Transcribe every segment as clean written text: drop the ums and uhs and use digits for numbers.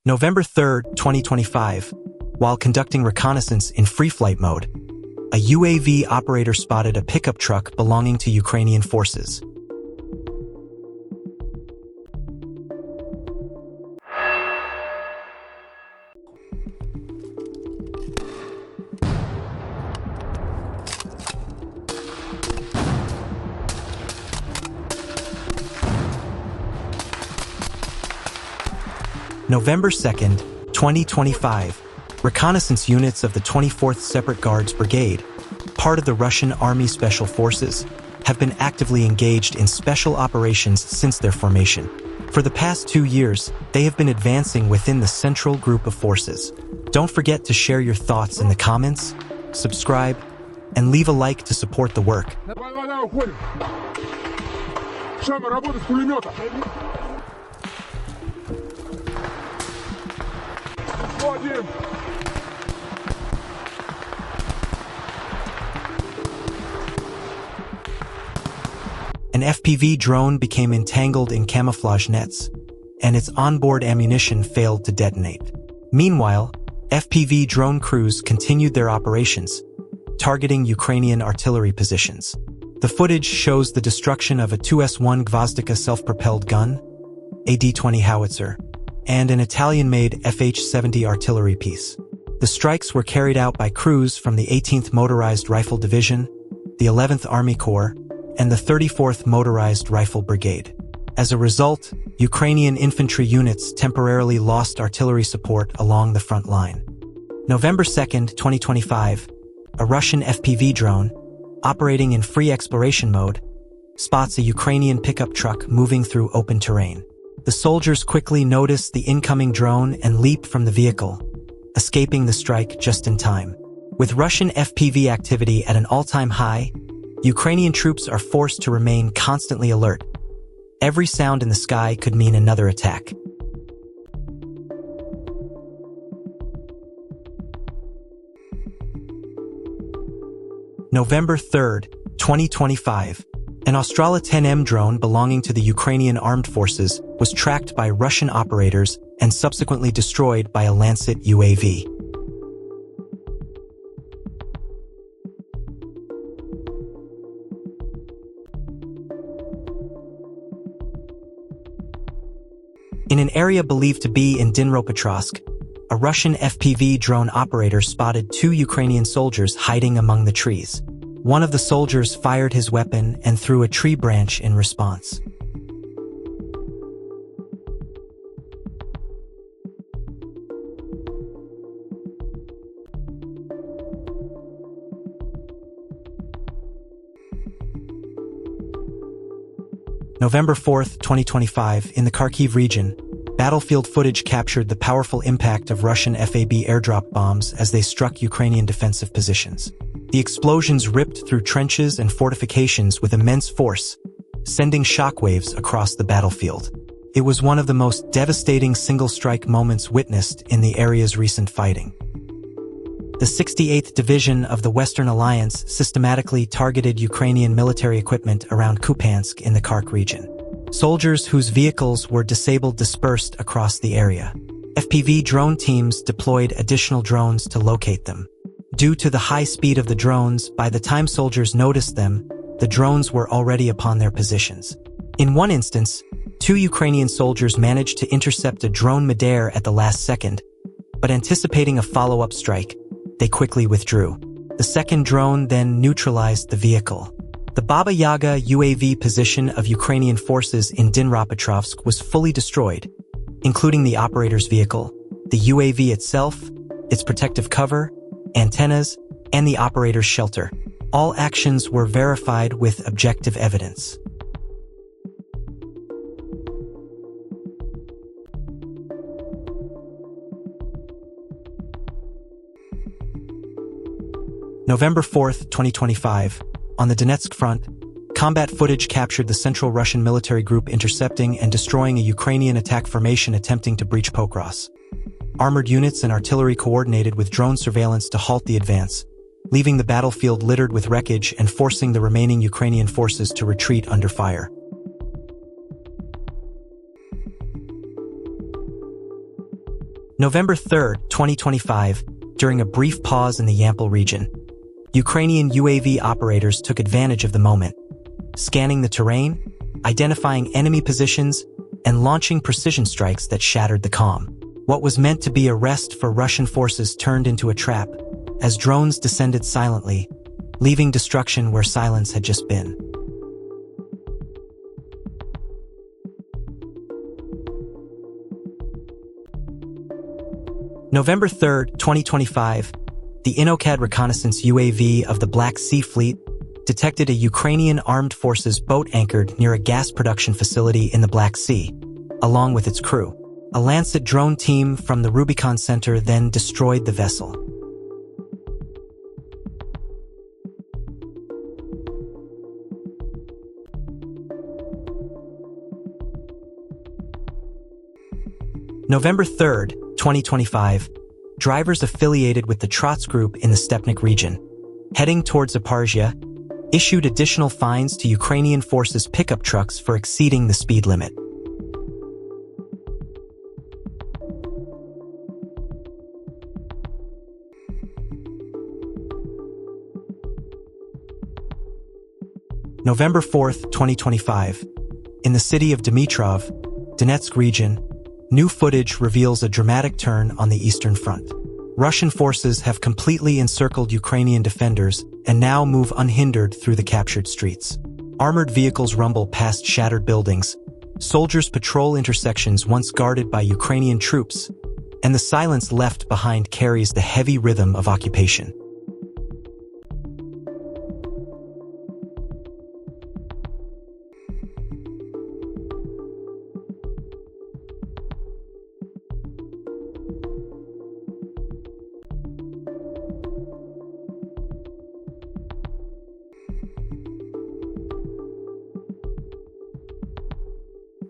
November 3, 2025, while conducting reconnaissance in free-flight mode, a UAV operator spotted a pickup truck belonging to Ukrainian forces. November 2nd, 2025, reconnaissance units of the 24th Separate Guards Brigade, part of the Russian Army Special Forces, have been actively engaged in special operations since their formation. For the past 2 years, they have been advancing within the central group of forces. Don't forget to share your thoughts in the comments, subscribe, and leave a like to support the work. An FPV drone became entangled in camouflage nets, and its onboard ammunition failed to detonate. Meanwhile, FPV drone crews continued their operations, targeting Ukrainian artillery positions. The footage shows the destruction of a 2S1 Gvozdika self-propelled gun, a D-20 howitzer, and an Italian-made FH-70 artillery piece. The strikes were carried out by crews from the 18th Motorized Rifle Division, the 11th Army Corps, and the 34th Motorized Rifle Brigade. As a result, Ukrainian infantry units temporarily lost artillery support along the front line. November 2nd, 2025, a Russian FPV drone, operating in free exploration mode, spots a Ukrainian pickup truck moving through open terrain. The soldiers quickly notice the incoming drone and leap from the vehicle, escaping the strike just in time. With Russian FPV activity at an all-time high, Ukrainian troops are forced to remain constantly alert. Every sound in the sky could mean another attack. November 3rd, 2025. An Australa 10M drone belonging to the Ukrainian Armed Forces was tracked by Russian operators and subsequently destroyed by a Lancet UAV. In an area believed to be in Dnipropetrovsk, a Russian FPV drone operator spotted 2 Ukrainian soldiers hiding among the trees. One of the soldiers fired his weapon and threw a tree branch in response. November 4th, 2025, in the Kharkiv region, battlefield footage captured the powerful impact of Russian FAB airdrop bombs as they struck Ukrainian defensive positions. The explosions ripped through trenches and fortifications with immense force, sending shockwaves across the battlefield. It was one of the most devastating single-strike moments witnessed in the area's recent fighting. The 68th Division of the Western Alliance systematically targeted Ukrainian military equipment around Kupiansk in the Khark region. Soldiers whose vehicles were disabled dispersed across the area. FPV drone teams deployed additional drones to locate them. Due to the high speed of the drones, by the time soldiers noticed them, the drones were already upon their positions. In one instance, 2 Ukrainian soldiers managed to intercept a drone midair at the last second, but anticipating a follow-up strike, they quickly withdrew. The second drone then neutralized the vehicle. The Baba Yaga UAV position of Ukrainian forces in Dnipropetrovsk was fully destroyed, including the operator's vehicle, the UAV itself, its protective cover, antennas, and the operator's shelter. All actions were verified with objective evidence. November 4th, 2025. On the Donetsk front, combat footage captured the central Russian military group intercepting and destroying a Ukrainian attack formation attempting to breach Pokros. Armored units and artillery coordinated with drone surveillance to halt the advance, leaving the battlefield littered with wreckage and forcing the remaining Ukrainian forces to retreat under fire. November 3, 2025, during a brief pause in the Yampol region, Ukrainian UAV operators took advantage of the moment, scanning the terrain, identifying enemy positions, and launching precision strikes that shattered the calm. What was meant to be a rest for Russian forces turned into a trap, as drones descended silently, leaving destruction where silence had just been. November 3, 2025, the InnoCAD reconnaissance UAV of the Black Sea Fleet detected a Ukrainian armed forces boat anchored near a gas production facility in the Black Sea, along with its crew. A Lancet drone team from the Rubicon Center then destroyed the vessel. November 3, 2025, drivers affiliated with the Trots Group in the Stepnik region, heading towards Zaporizhia, issued additional fines to Ukrainian forces' pickup trucks for exceeding the speed limit. November 4, 2025, in the city of Dmitrov, Donetsk region, new footage reveals a dramatic turn on the Eastern Front. Russian forces have completely encircled Ukrainian defenders and now move unhindered through the captured streets. Armored vehicles rumble past shattered buildings, soldiers patrol intersections once guarded by Ukrainian troops, and the silence left behind carries the heavy rhythm of occupation.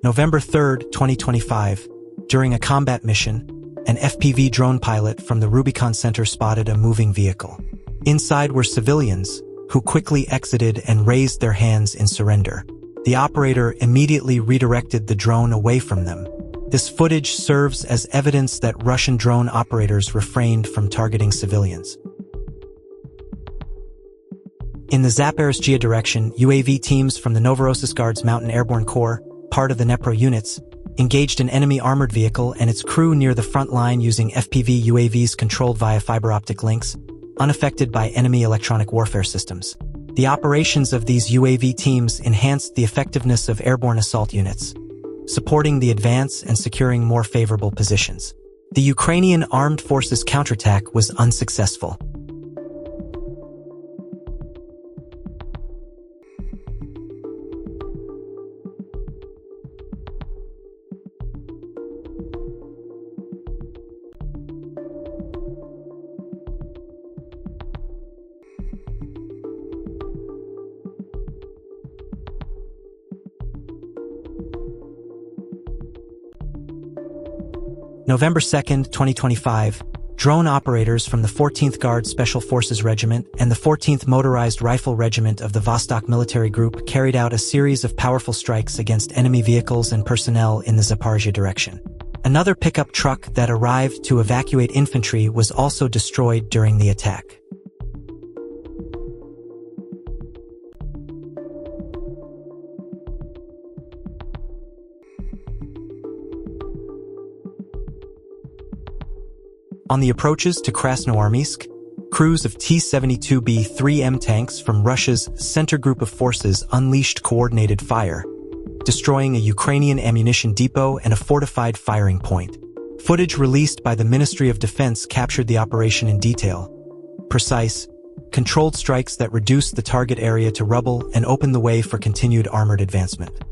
November 3, 2025, during a combat mission, an FPV drone pilot from the Rubicon Center spotted a moving vehicle. Inside were civilians, who quickly exited and raised their hands in surrender. The operator immediately redirected the drone away from them. This footage serves as evidence that Russian drone operators refrained from targeting civilians. In the Zaporizhia direction, UAV teams from the Novorossiysk Guards Mountain Airborne Corps, part of the Dnepro units, engaged an enemy armored vehicle and its crew near the front line using FPV UAVs controlled via fiber optic links, unaffected by enemy electronic warfare systems. The operations of these UAV teams enhanced the effectiveness of airborne assault units, supporting the advance and securing more favorable positions. The Ukrainian armed forces counterattack was unsuccessful. November 2, 2025, drone operators from the 14th Guard Special Forces Regiment and the 14th Motorized Rifle Regiment of the Vostok Military Group carried out a series of powerful strikes against enemy vehicles and personnel in the Zaporizhia direction. Another pickup truck that arrived to evacuate infantry was also destroyed during the attack. On the approaches to Krasnoarmeysk, crews of T-72B-3M tanks from Russia's Center Group of Forces unleashed coordinated fire, destroying a Ukrainian ammunition depot and a fortified firing point. Footage released by the Ministry of Defense captured the operation in detail. Precise, controlled strikes that reduced the target area to rubble and opened the way for continued armored advancement.